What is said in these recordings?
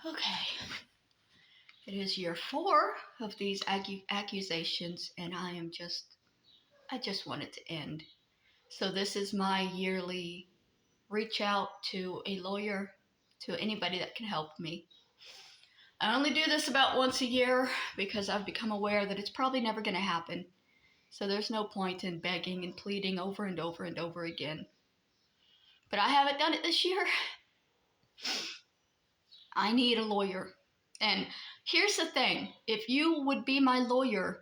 Okay. It is year 4 of these accusations, and I just want it to end. So this is my yearly reach out to a lawyer, to anybody that can help me. I only do this about once a year because I've become aware that it's probably never going to happen. So there's no point in begging and pleading over and over and over again. But I haven't done it this year. I need a lawyer. And here's the thing. If you would be my lawyer,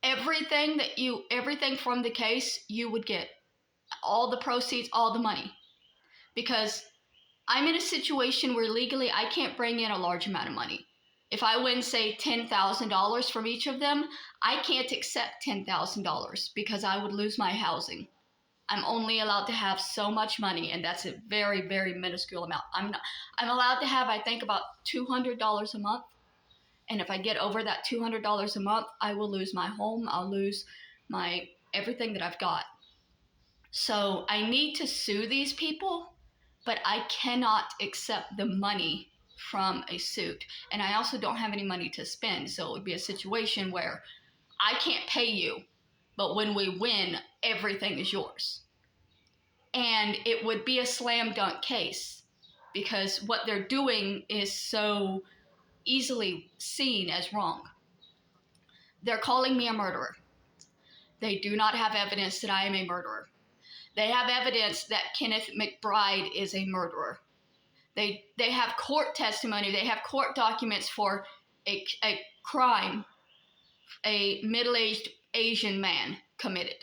everything from the case, you would get all the proceeds, all the money. Because I'm in a situation where legally I can't bring in a large amount of money. If I win, say, $10,000 from each of them, I can't accept $10,000 because I would lose my housing. I'm only allowed to have so much money, and that's a very, very minuscule amount. I'm allowed to have, I think, about $200 a month. And if I get over that $200 a month, I will lose my home. I'll lose my everything that I've got. So I need to sue these people, but I cannot accept the money from a suit. And I also don't have any money to spend. So it would be a situation where I can't pay you, but when we win, everything is yours. And it would be a slam dunk case because what they're doing is so easily seen as wrong. They're calling me a murderer. They do not have evidence that I am a murderer. They have evidence that Kenneth McBride is a murderer. They have court testimony. They have court documents for a crime a middle-aged Asian man committed.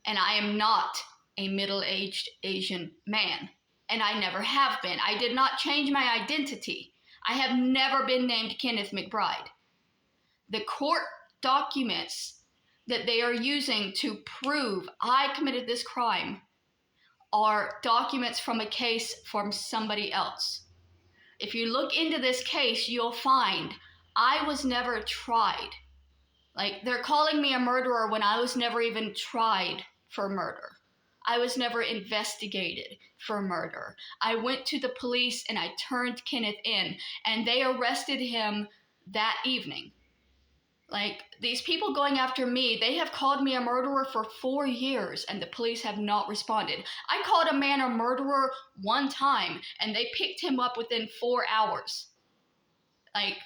And I am not a middle-aged Asian man. And I never have been. I did not change my identity. I have never been named Kenneth McBride. The court documents that they are using to prove I committed this crime are documents from a case from somebody else. If you look into this case, you'll find I was never tried. Like, they're calling me a murderer when I was never even tried for murder. I was never investigated for murder. I went to the police and I turned Kenneth in, and they arrested him that evening. Like, these people going after me, they have called me a murderer for 4 years, and the police have not responded. I called a man a murderer one time, and they picked him up within 4 hours. Like,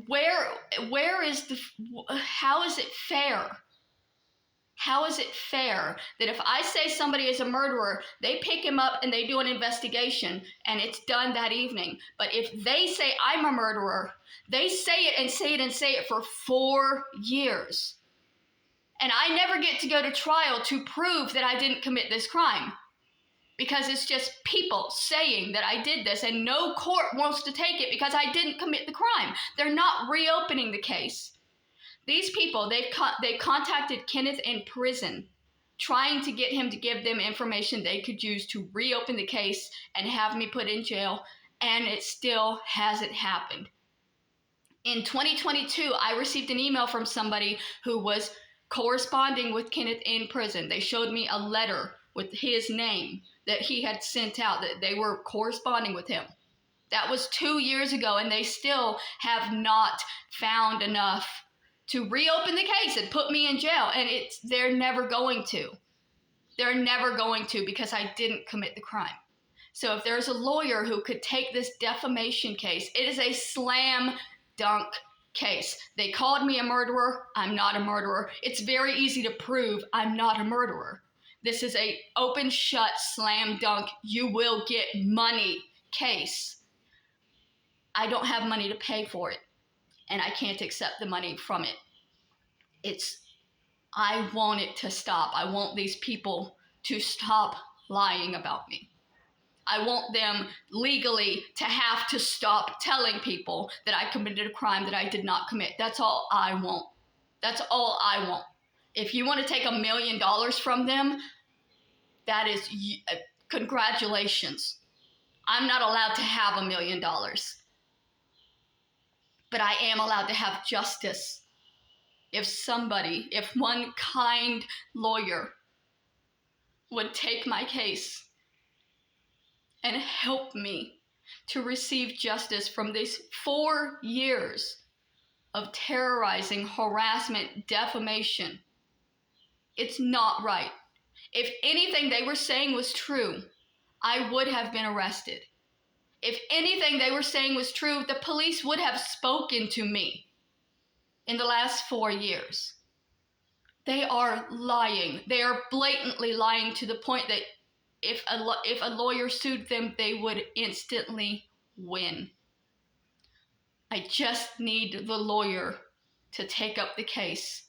where is how is it fair? How is it fair that if I say somebody is a murderer, they pick him up and they do an investigation and it's done that evening? But if they say I'm a murderer, they say it and say it and say it for 4 years. And I never get to go to trial to prove that I didn't commit this crime. Because it's just people saying that I did this, and no court wants to take it because I didn't commit the crime. They're not reopening the case. These people, they've contacted Kenneth in prison, trying to get him to give them information they could use to reopen the case and have me put in jail, and it still hasn't happened. In 2022, I received an email from somebody who was corresponding with Kenneth in prison. They showed me a letter with his name that he had sent out, that they were corresponding with him. That was 2 years ago, and they still have not found enough to reopen the case and put me in jail. And they're never going to. They're never going to, because I didn't commit the crime. So if there's a lawyer who could take this defamation case, it is a slam dunk case. They called me a murderer. I'm not a murderer. It's very easy to prove I'm not a murderer. This is a open shut slam dunk, you will get money case. I don't have money to pay for it, and I can't accept the money from it. I want it to stop. I want these people to stop lying about me. I want them legally to have to stop telling people that I committed a crime that I did not commit. That's all I want. That's all I want. If you want to take $1 million from them, that is, congratulations. I'm not allowed to have $1 million. But I am allowed to have justice. If one kind lawyer would take my case and help me to receive justice from these 4 years of terrorizing, harassment, defamation. It's not right. If anything they were saying was true, I would have been arrested. If anything they were saying was true, the police would have spoken to me in the last 4 years. They are lying. They are blatantly lying to the point that if a lawyer sued them, they would instantly win. I just need the lawyer to take up the case